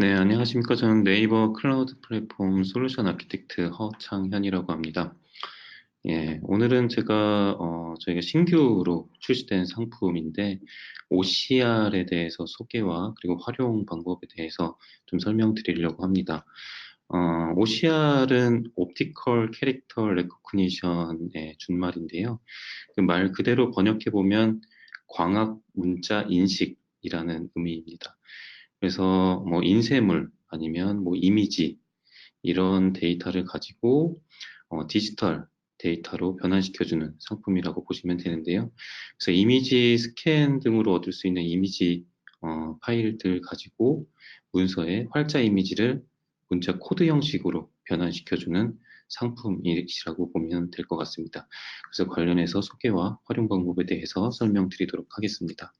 네, 안녕하십니까. 저는 네이버 클라우드 플랫폼 솔루션 아키텍트 허창현이라고 합니다. 예, 오늘은 저희가 신규로 출시된 상품인데, OCR에 대해서 소개와 그리고 활용 방법에 대해서 좀 설명드리려고 합니다. OCR은 옵티컬 캐릭터 레코그니션의 준말인데요. 그 말 그대로 번역해보면 광학 문자 인식이라는 의미입니다. 그래서 뭐 인쇄물 아니면 뭐 이미지 이런 데이터를 가지고 디지털 데이터로 변환시켜주는 상품이라고 보시면 되는데요. 그래서 이미지 스캔 등으로 얻을 수 있는 이미지 파일들 가지고 문서에 활자 이미지를 문자 코드 형식으로 변환시켜주는 상품이라고 보면 될 것 같습니다. 그래서 관련해서 소개와 활용 방법에 대해서 설명드리도록 하겠습니다.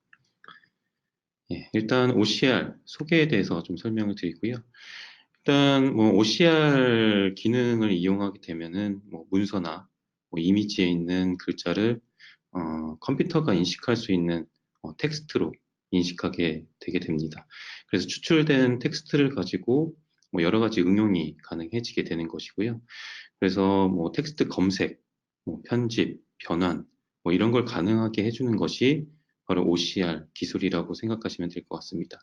예, 일단 OCR 소개에 대해서 좀 설명을 드리고요. 일단 뭐 OCR 기능을 이용하게 되면은 뭐 문서나 뭐 이미지에 있는 글자를 컴퓨터가 인식할 수 있는 텍스트로 인식하게 되게 됩니다. 그래서 추출된 텍스트를 가지고 뭐 여러 가지 응용이 가능해지게 되는 것이고요. 그래서 뭐 텍스트 검색, 뭐 편집, 변환, 뭐 이런 걸 가능하게 해주는 것이 바로 OCR 기술이라고 생각하시면 될 것 같습니다.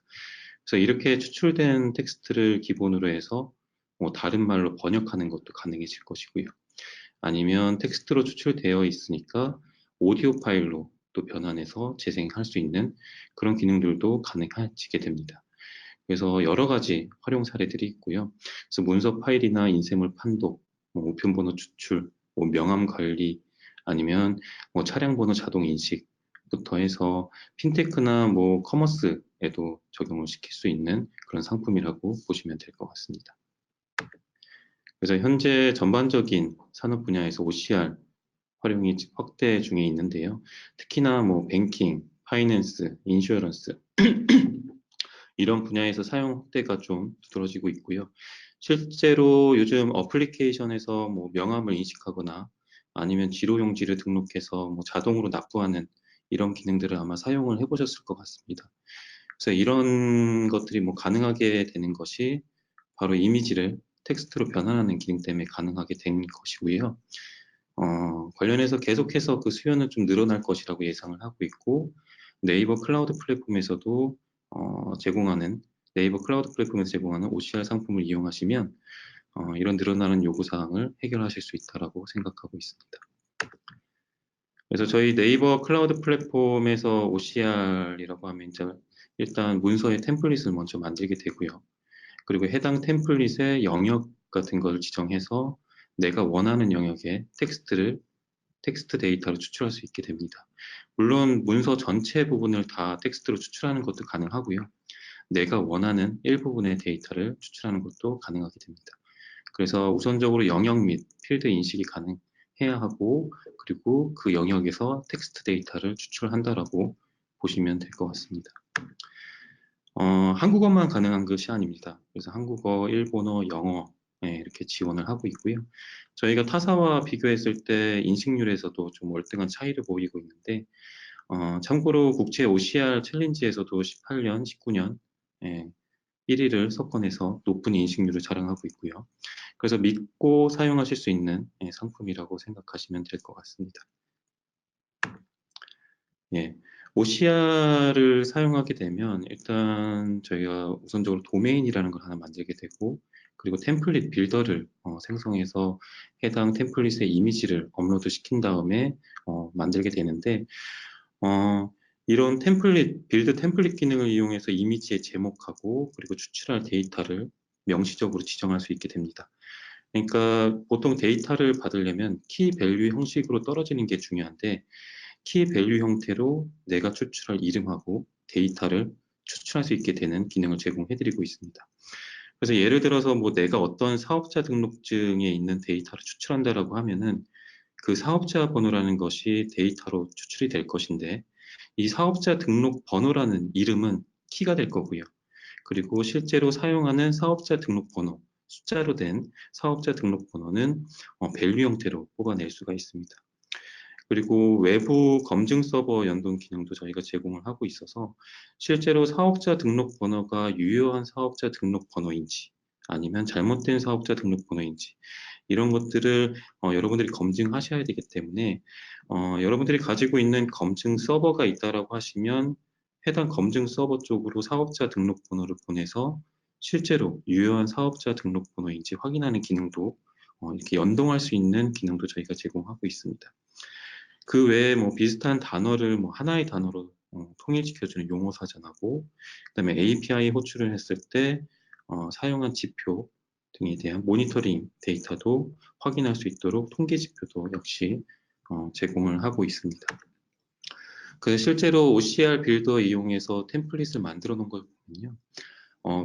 그래서 이렇게 추출된 텍스트를 기본으로 해서 뭐 다른 말로 번역하는 것도 가능해질 것이고요. 아니면 텍스트로 추출되어 있으니까 오디오 파일로 또 변환해서 재생할 수 있는 그런 기능들도 가능해지게 됩니다. 그래서 여러 가지 활용 사례들이 있고요. 그래서 문서 파일이나 인쇄물 판독, 뭐 우편번호 추출, 뭐 명함 관리, 아니면 뭐 차량 번호 자동 인식부터 해서 핀테크나 뭐 커머스에도 적용을 시킬 수 있는 그런 상품이라고 보시면 될 것 같습니다. 그래서 현재 전반적인 산업 분야에서 OCR 활용이 확대 중에 있는데요. 특히나 뭐 뱅킹, 파이낸스, 인슈어런스 이런 분야에서 사용 확대가 좀 두드러지고 있고요. 실제로 요즘 어플리케이션에서 뭐 명함을 인식하거나 아니면 지로용지를 등록해서 뭐 자동으로 납부하는 이런 기능들을 아마 사용을 해보셨을 것 같습니다. 그래서 이런 것들이 뭐 가능하게 되는 것이 바로 이미지를 텍스트로 변환하는 기능 때문에 가능하게 된 것이고요. 관련해서 계속해서 그 수요는 좀 늘어날 것이라고 예상을 하고 있고, 네이버 클라우드 플랫폼에서도 제공하는, 네이버 클라우드 플랫폼에서 제공하는 OCR 상품을 이용하시면 이런 늘어나는 요구사항을 해결하실 수 있다고 생각하고 있습니다. 그래서 저희 네이버 클라우드 플랫폼에서 OCR이라고 하면 이제 일단 문서의 템플릿을 먼저 만들게 되고요. 그리고 해당 템플릿의 영역 같은 걸 지정해서 내가 원하는 영역의 텍스트 데이터로 추출할 수 있게 됩니다. 물론 문서 전체 부분을 다 텍스트로 추출하는 것도 가능하고요. 내가 원하는 일부분의 데이터를 추출하는 것도 가능하게 됩니다. 그래서 우선적으로 영역 및 필드 인식이 가능해야 하고, 그리고 그 영역에서 텍스트 데이터를 추출한다라고 보시면 될 것 같습니다. 한국어만 가능한 것이 아닙니다. 그래서 한국어, 일본어, 영어 이렇게 지원을 하고 있고요. 저희가 타사와 비교했을 때 인식률에서도 좀 월등한 차이를 보이고 있는데 참고로 국제 OCR 챌린지에서도 18년, 19년 1위를 석권해서 높은 인식률을 자랑하고 있고요. 그래서 믿고 사용하실 수 있는 상품이라고 생각하시면 될 것 같습니다. 예, OCR을 사용하게 되면 일단 저희가 우선적으로 도메인이라는 걸 하나 만들게 되고, 그리고 템플릿 빌더를 생성해서 해당 템플릿의 이미지를 업로드 시킨 다음에 만들게 되는데, 이런 빌드 템플릿 기능을 이용해서 이미지의 제목하고 그리고 추출할 데이터를 명시적으로 지정할 수 있게 됩니다. 그러니까 보통 데이터를 받으려면 키 밸류 형식으로 떨어지는 게 중요한데, 키 밸류 형태로 내가 추출할 이름하고 데이터를 추출할 수 있게 되는 기능을 제공해드리고 있습니다. 그래서 예를 들어서 뭐 내가 어떤 사업자 등록증에 있는 데이터를 추출한다라고 하면은 그 사업자 번호라는 것이 데이터로 추출이 될 것인데, 이 사업자 등록 번호라는 이름은 키가 될 거고요. 그리고 실제로 사용하는 사업자 등록 번호, 숫자로 된 사업자 등록 번호는 밸류 형태로 뽑아낼 수가 있습니다. 그리고 외부 검증 서버 연동 기능도 저희가 제공을 하고 있어서 실제로 사업자 등록 번호가 유효한 사업자 등록 번호인지 아니면 잘못된 사업자 등록 번호인지 이런 것들을 여러분들이 검증하셔야 되기 때문에 여러분들이 가지고 있는 검증 서버가 있다라고 하시면 해당 검증 서버 쪽으로 사업자 등록 번호를 보내서 실제로 유효한 사업자 등록 번호인지 확인하는 기능도 이렇게 연동할 수 있는 기능도 저희가 제공하고 있습니다. 그 외에 뭐 비슷한 단어를 뭐 하나의 단어로 통일시켜주는 용어 사전하고 그다음에 API 호출을 했을 때 사용한 지표 등에 대한 모니터링 데이터도 확인할 수 있도록 통계 지표도 역시 제공을 하고 있습니다. 그 실제로 OCR 빌더 이용해서 템플릿을 만들어 놓은 걸 보면요.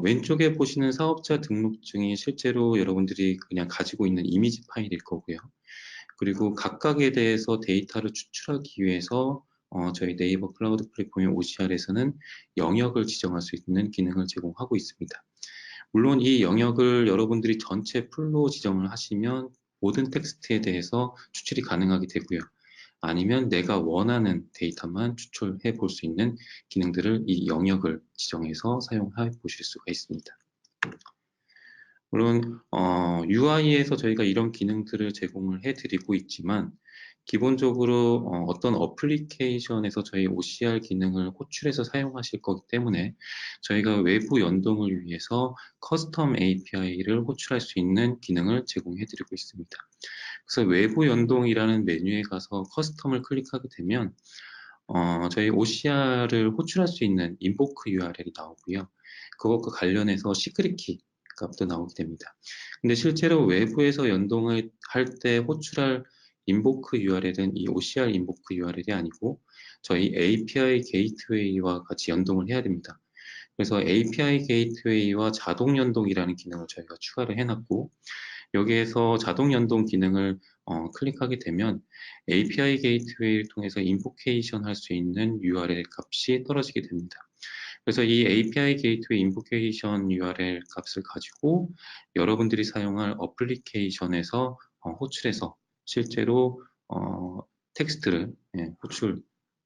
왼쪽에 보시는 사업자 등록증이 실제로 여러분들이 그냥 가지고 있는 이미지 파일일 거고요. 그리고 각각에 대해서 데이터를 추출하기 위해서 저희 네이버 클라우드 플랫폼의 OCR에서는 영역을 지정할 수 있는 기능을 제공하고 있습니다. 물론 이 영역을 여러분들이 전체 풀로 지정을 하시면 모든 텍스트에 대해서 추출이 가능하게 되고요. 아니면 내가 원하는 데이터만 추출해 볼 수 있는 기능들을 이 영역을 지정해서 사용해 보실 수가 있습니다. 물론 UI에서 저희가 이런 기능들을 제공을 해드리고 있지만 기본적으로 어떤 어플리케이션에서 저희 OCR 기능을 호출해서 사용하실 거기 때문에 저희가 외부 연동을 위해서 커스텀 API를 호출할 수 있는 기능을 제공해드리고 있습니다. 그래서 외부 연동이라는 메뉴에 가서 커스텀을 클릭하게 되면 저희 OCR을 호출할 수 있는 인보크 URL이 나오고요. 그것과 관련해서 시크릿 키 값도 나오게 됩니다. 근데 실제로 외부에서 연동을 할 때 호출할 인보크 URL은 이 OCR 인보크 URL이 아니고 저희 API 게이트웨이와 같이 연동을 해야 됩니다. 그래서 API 게이트웨이와 자동 연동이라는 기능을 저희가 추가를 해놨고 여기에서 자동 연동 기능을 클릭하게 되면 API 게이트웨이를 통해서 인포케이션 할 수 있는 URL 값이 떨어지게 됩니다. 그래서 이 API 게이트웨이 인포케이션 URL 값을 가지고 여러분들이 사용할 어플리케이션에서 호출해서 실제로 텍스트를 호출,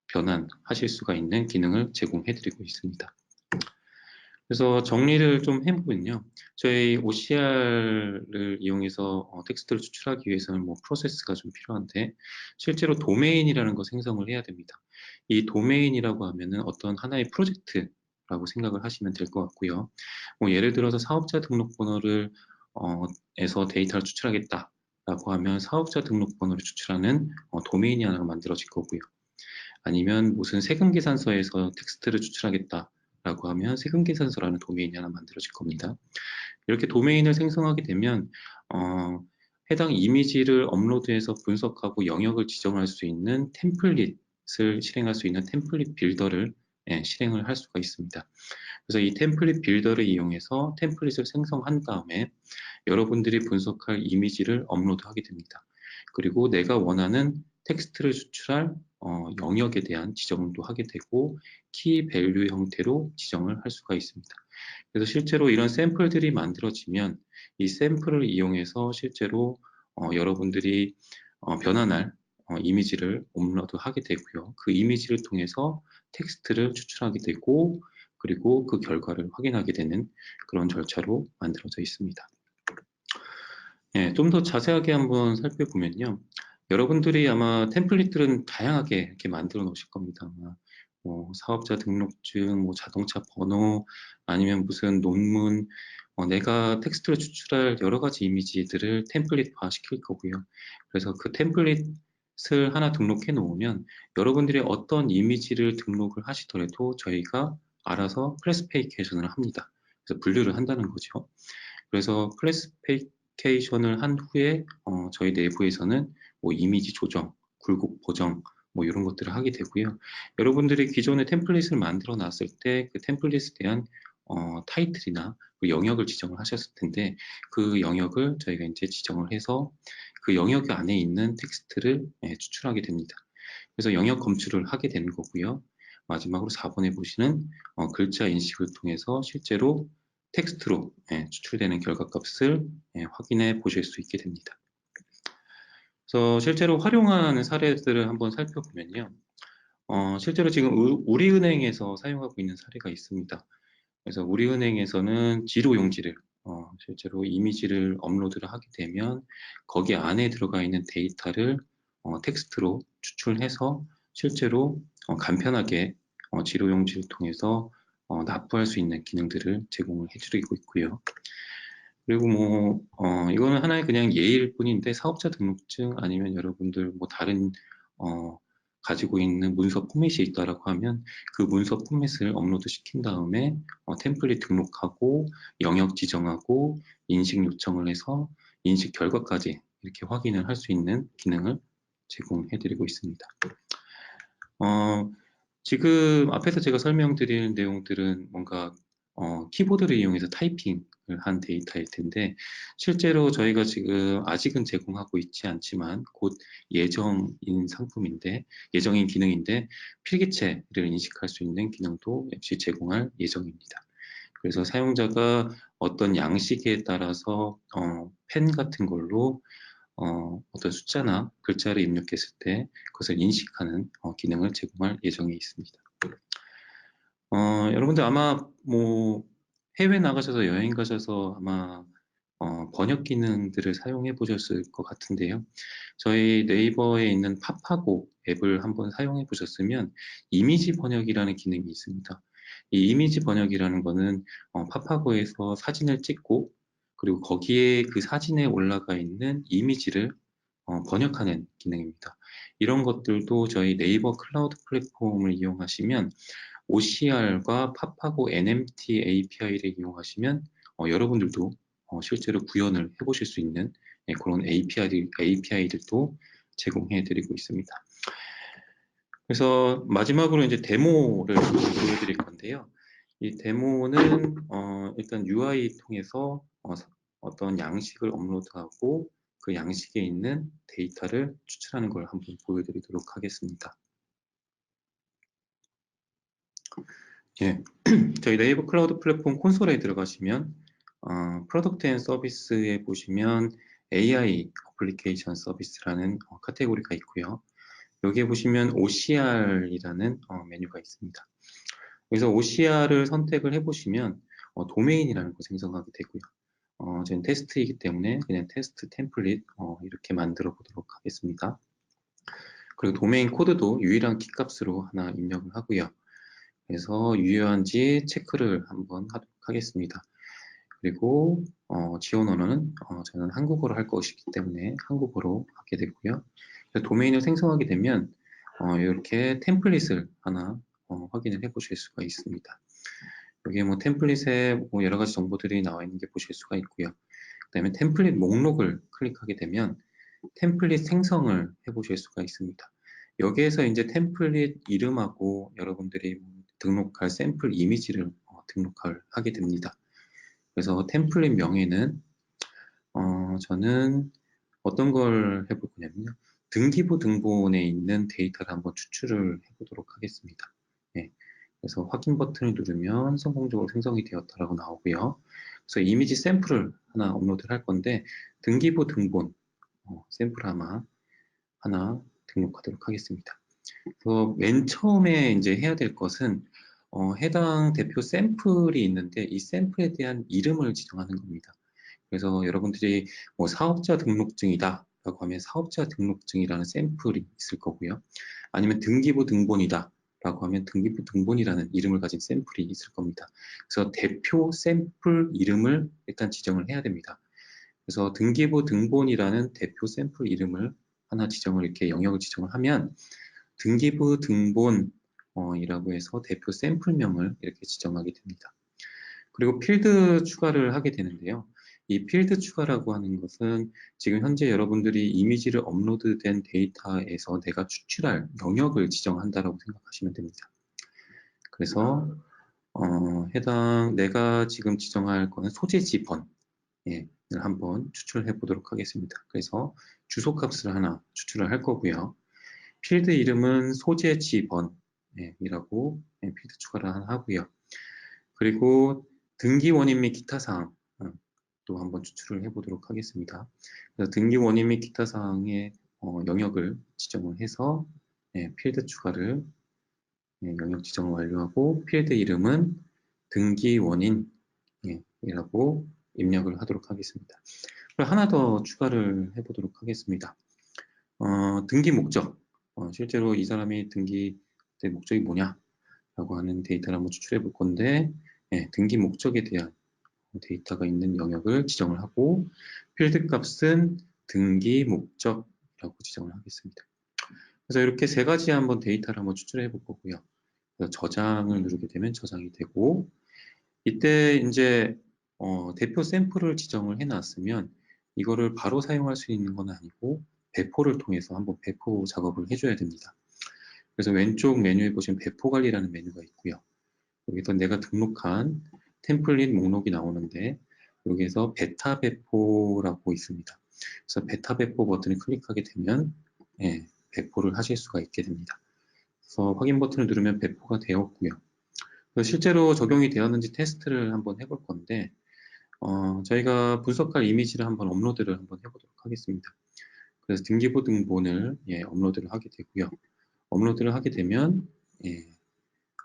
변환하실 수가 있는 기능을 제공해드리고 있습니다. 그래서 정리를 좀 해보면요. 저희 OCR을 이용해서 텍스트를 추출하기 위해서는 뭐 프로세스가 좀 필요한데 실제로 도메인이라는 거 생성을 해야 됩니다. 이 도메인이라고 하면은 어떤 하나의 프로젝트라고 생각을 하시면 될 것 같고요. 뭐 예를 들어서 사업자 등록번호를 에서 데이터를 추출하겠다라고 하면 사업자 등록번호를 추출하는 도메인이 하나가 만들어질 거고요. 아니면 무슨 세금계산서에서 텍스트를 추출하겠다라고 하면 세금계산서라는 도메인이 하나 만들어질 겁니다. 이렇게 도메인을 생성하게 되면 해당 이미지를 업로드해서 분석하고 영역을 지정할 수 있는 템플릿을 실행할 수 있는 템플릿 빌더를 실행을 할 수가 있습니다. 그래서 이 템플릿 빌더를 이용해서 템플릿을 생성한 다음에 여러분들이 분석할 이미지를 업로드하게 됩니다. 그리고 내가 원하는 텍스트를 추출할 영역에 대한 지정도 하게 되고 키 밸류 형태로 지정을 할 수가 있습니다. 그래서 실제로 이런 샘플들이 만들어지면 이 샘플을 이용해서 실제로 여러분들이 변환할 이미지를 업로드하게 되고요. 그 이미지를 통해서 텍스트를 추출하게 되고 그리고 그 결과를 확인하게 되는 그런 절차로 만들어져 있습니다. 네, 좀 더 자세하게 한번 살펴보면요. 여러분들이 아마 템플릿들은 다양하게 이렇게 만들어 놓으실 겁니다. 뭐 사업자 등록증, 뭐 자동차 번호, 아니면 무슨 논문, 내가 텍스트를 추출할 여러 가지 이미지들을 템플릿화 시킬 거고요. 그래서 그 템플릿을 하나 등록해 놓으면 여러분들이 어떤 이미지를 등록을 하시더라도 저희가 알아서 클래시피케이션을 합니다. 그래서 분류를 한다는 거죠. 그래서 클래시피케이션을 한 후에 저희 내부에서는 뭐 이미지 조정, 굴곡 보정 뭐 이런 것들을 하게 되고요. 여러분들이 기존에 템플릿을 만들어 놨을 때 그 템플릿에 대한 타이틀이나 그 영역을 지정을 하셨을 텐데 그 영역을 저희가 이제 지정을 해서 그 영역 안에 있는 텍스트를 추출하게 됩니다. 그래서 영역 검출을 하게 되는 거고요. 마지막으로 4번에 보시는 글자 인식을 통해서 실제로 텍스트로 추출되는 결과값을 확인해 보실 수 있게 됩니다. 그래서 실제로 활용하는 사례들을 한번 살펴보면요. 실제로 지금 우리은행에서 사용하고 있는 사례가 있습니다. 그래서 우리은행에서는 지로 용지를 실제로 이미지를 업로드를 하게 되면 거기 안에 들어가 있는 데이터를 텍스트로 추출해서 실제로 간편하게 지로 용지를 통해서 납부할 수 있는 기능들을 제공을 해드리고 있고요. 그리고 뭐 이거는 하나의 그냥 예일 뿐인데 사업자 등록증 아니면 여러분들 뭐 다른 가지고 있는 문서 포맷이 있다라고 하면 그 문서 포맷을 업로드 시킨 다음에 템플릿 등록하고 영역 지정하고 인식 요청을 해서 인식 결과까지 이렇게 확인을 할 수 있는 기능을 제공해드리고 있습니다. 지금 앞에서 제가 설명드리는 내용들은 뭔가 키보드를 이용해서 타이핑을 한 데이터일 텐데 실제로 저희가 지금 아직은 제공하고 있지 않지만 곧 예정인 상품인데 예정인 기능인데 필기체를 인식할 수 있는 기능도 역시 제공할 예정입니다. 그래서 사용자가 어떤 양식에 따라서 펜 같은 걸로 어떤 숫자나 글자를 입력했을 때 그것을 인식하는 기능을 제공할 예정에 있습니다. 여러분들 아마 뭐 해외 나가셔서 여행 가셔서 아마 번역 기능들을 사용해 보셨을 것 같은데요. 저희 네이버에 있는 팝하고 앱을 한번 사용해 보셨으면 이미지 번역이라는 기능이 있습니다. 이 이미지 번역이라는 거는 팝하고에서 사진을 찍고 그리고 거기에 그 사진에 올라가 있는 이미지를 번역하는 기능입니다. 이런 것들도 저희 네이버 클라우드 플랫폼을 이용하시면 OCR과 팝하고 NMT API를 이용하시면 여러분들도 실제로 구현을 해보실 수 있는 그런 API들도 제공해드리고 있습니다. 그래서 마지막으로 이제 데모를 보여드릴 건데요. 이 데모는 일단 UI 통해서 어떤 양식을 업로드하고 그 양식에 있는 데이터를 추출하는 걸 한번 보여드리도록 하겠습니다. 예, 저희 네이버 클라우드 플랫폼 콘솔에 들어가시면 프로덕트 앤 서비스에 보시면 AI 어플리케이션 서비스라는 카테고리가 있고요. 여기에 보시면 OCR이라는 메뉴가 있습니다. 여기서 OCR을 선택을 해보시면 도메인이라는 걸 생성하게 되고요. 저는 테스트이기 때문에 그냥 테스트 템플릿 이렇게 만들어 보도록 하겠습니다. 그리고 도메인 코드도 유일한 키값으로 하나 입력을 하고요. 그래서 유효한지 체크를 한번 하도록 하겠습니다. 그리고 지원 언어는 저는 한국어로 할 것이기 때문에 한국어로 하게 되고요. 도메인을 생성하게 되면 이렇게 템플릿을 하나 확인을 해 보실 수가 있습니다. 여기에 뭐 템플릿에 뭐 여러 가지 정보들이 나와 있는 게 보실 수가 있고요. 그 다음에 템플릿 목록을 클릭하게 되면 템플릿 생성을 해 보실 수가 있습니다. 여기에서 이제 템플릿 이름하고 여러분들이 등록할 샘플 이미지를 등록을 하게 됩니다. 그래서 템플릿 명에는 저는 어떤 걸 해볼 거냐면요. 등기부 등본에 있는 데이터를 한번 추출을 해보도록 하겠습니다. 네. 그래서 확인 버튼을 누르면 성공적으로 생성이 되었다라고 나오고요. 그래서 이미지 샘플을 하나 업로드를 할 건데 등기부 등본 샘플 하나 등록하도록 하겠습니다. 맨 처음에 이제 해야 될 것은 해당 대표 샘플이 있는데 이 샘플에 대한 이름을 지정하는 겁니다. 그래서 여러분들이 뭐 사업자 등록증이다 라고 하면 사업자 등록증이라는 샘플이 있을 거고요. 아니면 등기부 등본이다 라고 하면 등기부 등본이라는 이름을 가진 샘플이 있을 겁니다. 그래서 대표 샘플 이름을 일단 지정을 해야 됩니다. 그래서 등기부 등본이라는 대표 샘플 이름을 하나 지정을 이렇게 영역을 지정을 하면 등기부 등본 이라고 해서 대표 샘플명을 이렇게 지정하게 됩니다. 그리고 필드 추가를 하게 되는데요. 이 필드 추가라고 하는 것은 지금 현재 여러분들이 이미지를 업로드된 데이터에서 내가 추출할 영역을 지정한다라고 생각하시면 됩니다. 그래서 해당 내가 지금 지정할 거는 소재지 번을 한번 추출해 보도록 하겠습니다. 그래서 주소 값을 하나 추출을 할 거고요. 필드 이름은 소재지 번이라고 필드 추가를 하나 하고요. 그리고 등기 원인 및 기타 사항 또 한번 추출을 해보도록 하겠습니다. 그래서 등기 원인 및 기타 사항에 영역을 지정을 해서 필드 추가를 영역 지정을 완료하고 필드 이름은 등기 원인 이라고 입력을 하도록 하겠습니다. 그리고 하나 더 추가를 해보도록 하겠습니다. 등기 목적. 실제로 이 사람이 등기 목적이 뭐냐라고 하는 데이터를 한번 추출해 볼 건데, 등기 목적에 대한 데이터가 있는 영역을 지정을 하고, 필드 값은 등기 목적이라고 지정을 하겠습니다. 그래서 이렇게 세 가지 한번 데이터를 한번 추출해 볼 거고요. 그래서 저장을 누르게 되면 저장이 되고, 이때 이제 대표 샘플을 지정을 해놨으면 이거를 바로 사용할 수 있는 건 아니고 배포를 통해서 한번 배포 작업을 해줘야 됩니다. 그래서 왼쪽 메뉴에 보시면 배포 관리라는 메뉴가 있고요. 여기서 내가 등록한 템플릿 목록이 나오는데 여기에서 베타 배포라고 있습니다. 그래서 베타 배포 버튼을 클릭하게 되면 배포를 하실 수가 있게 됩니다. 그래서 확인 버튼을 누르면 배포가 되었고요. 실제로 적용이 되었는지 테스트를 한번 해볼 건데 저희가 분석할 이미지를 한번 업로드를 한번 해보도록 하겠습니다. 그래서 등기부등본을 업로드를 하게 되고요. 업로드를 하게 되면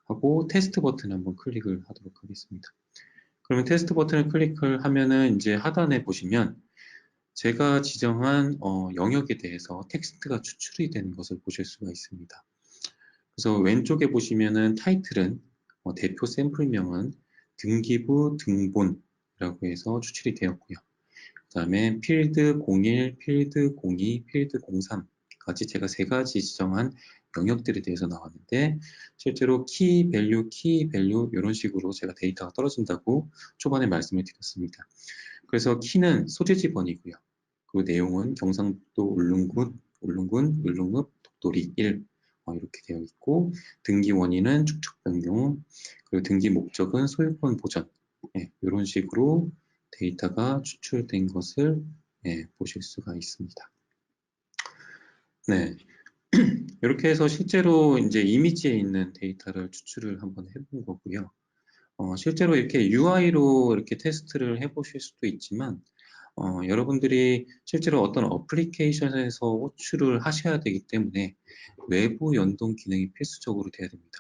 하고 테스트 버튼 한번 클릭을 하도록 하겠습니다. 그러면 테스트 버튼을 클릭을 하면은 이제 하단에 보시면 제가 지정한 영역에 대해서 텍스트가 추출이 되는 것을 보실 수가 있습니다. 그래서 왼쪽에 보시면은 타이틀은 대표 샘플명은 등기부 등본이라고 해서 추출이 되었고요. 그 다음에 필드 01, 필드 02, 필드 03까지 제가 세 가지 지정한 영역들에 대해서 나왔는데 실제로 키 밸류 이런 식으로 제가 데이터가 떨어진다고 초반에 말씀을 드렸습니다. 그래서 키는 소재지 번이고요. 그리고 내용은 경상북도 울릉군 독도리 1 이렇게 되어 있고 등기 원인은 축척 변경 그리고 등기 목적은 소유권 보전 이런 식으로 데이터가 추출된 것을 보실 수가 있습니다. 네, 이렇게 해서 실제로 이제 이미지에 있는 데이터를 추출을 한번 해본 거고요. 실제로 이렇게 UI로 이렇게 테스트를 해보실 수도 있지만 여러분들이 실제로 어떤 어플리케이션에서 호출을 하셔야 되기 때문에 외부 연동 기능이 필수적으로 돼야 됩니다.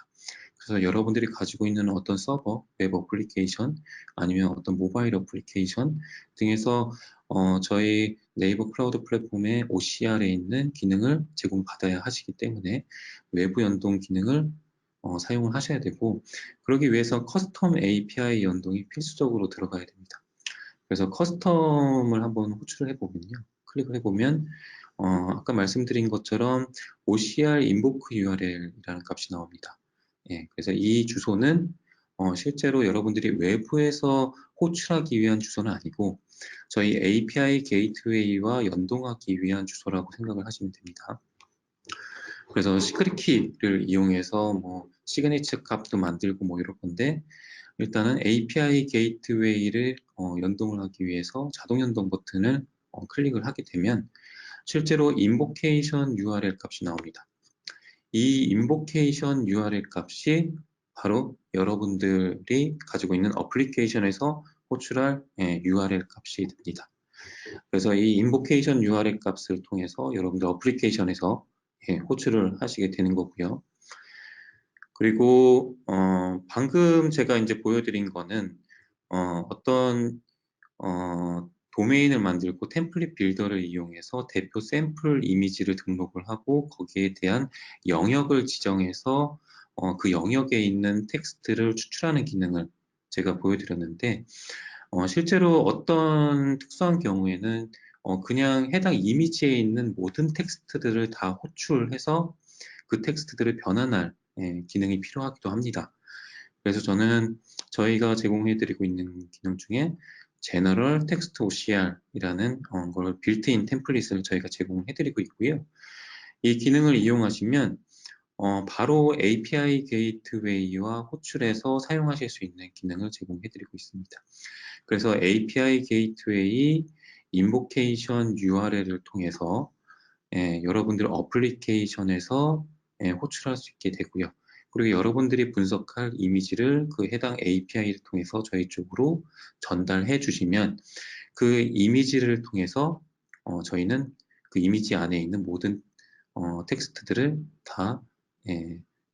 그래서 여러분들이 가지고 있는 어떤 서버, 웹 어플리케이션, 아니면 어떤 모바일 어플리케이션 등에서 저희 네이버 클라우드 플랫폼의 OCR에 있는 기능을 제공받아야 하시기 때문에 외부 연동 기능을 사용을 하셔야 되고 그러기 위해서 커스텀 API 연동이 필수적으로 들어가야 됩니다. 그래서 커스텀을 한번 호출을 해보면요. 클릭을 해보면 아까 말씀드린 것처럼 OCR invoke URL이라는 값이 나옵니다. 그래서 이 주소는 실제로 여러분들이 외부에서 호출하기 위한 주소는 아니고 저희 API 게이트웨이와 연동하기 위한 주소라고 생각을 하시면 됩니다. 그래서 시크릿 키를 이용해서 뭐 시그니처 값도 만들고 뭐 이럴 건데 일단은 API 게이트웨이를 연동을 하기 위해서 자동 연동 버튼을 클릭을 하게 되면 실제로 invocation URL 값이 나옵니다. 이 invocation URL 값이 바로 여러분들이 가지고 있는 어플리케이션에서 호출할 URL 값이 됩니다. 그래서 이 invocation URL 값을 통해서 여러분들 어플리케이션에서 호출을 하시게 되는 거고요. 그리고 방금 제가 이제 보여드린 거는 어떤 도메인을 만들고 템플릿 빌더를 이용해서 대표 샘플 이미지를 등록을 하고 거기에 대한 영역을 지정해서 그 영역에 있는 텍스트를 추출하는 기능을 제가 보여드렸는데 실제로 어떤 특수한 경우에는 그냥 해당 이미지에 있는 모든 텍스트들을 다 호출해서 그 텍스트들을 변환할 기능이 필요하기도 합니다. 그래서 저는 저희가 제공해드리고 있는 기능 중에 General Text OCR이라는 걸 빌트인 템플릿을 저희가 제공해드리고 있고요. 이 기능을 이용하시면 바로 API 게이트웨이와 호출해서 사용하실 수 있는 기능을 제공해드리고 있습니다. 그래서 API 게이트웨이 인보케이션 URL을 통해서 여러분들 어플리케이션에서 호출할 수 있게 되고요. 그리고 여러분들이 분석할 이미지를 그 해당 API를 통해서 저희 쪽으로 전달해 주시면 그 이미지를 통해서 저희는 그 이미지 안에 있는 모든 텍스트들을 다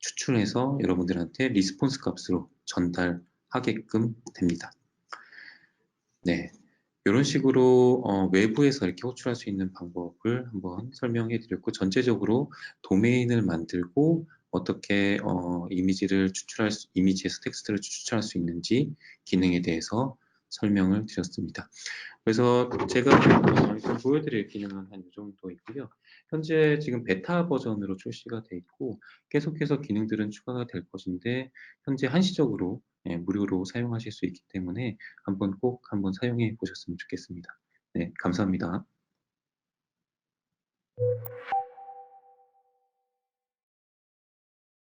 추출해서 여러분들한테 리스폰스 값으로 전달하게끔 됩니다. 네. 이런 식으로 외부에서 이렇게 호출할 수 있는 방법을 한번 설명해 드렸고, 전체적으로 도메인을 만들고 어떻게 이미지에서 텍스트를 추출할 수 있는지 기능에 대해서 설명을 드렸습니다. 그래서 제가 일단 보여드릴 기능은 한 이 정도 있고요. 현재 지금 베타 버전으로 출시가 돼 있고 계속해서 기능들은 추가가 될 것인데, 현재 한시적으로 무료로 사용하실 수 있기 때문에 꼭 한번 사용해 보셨으면 좋겠습니다. 네, 감사합니다.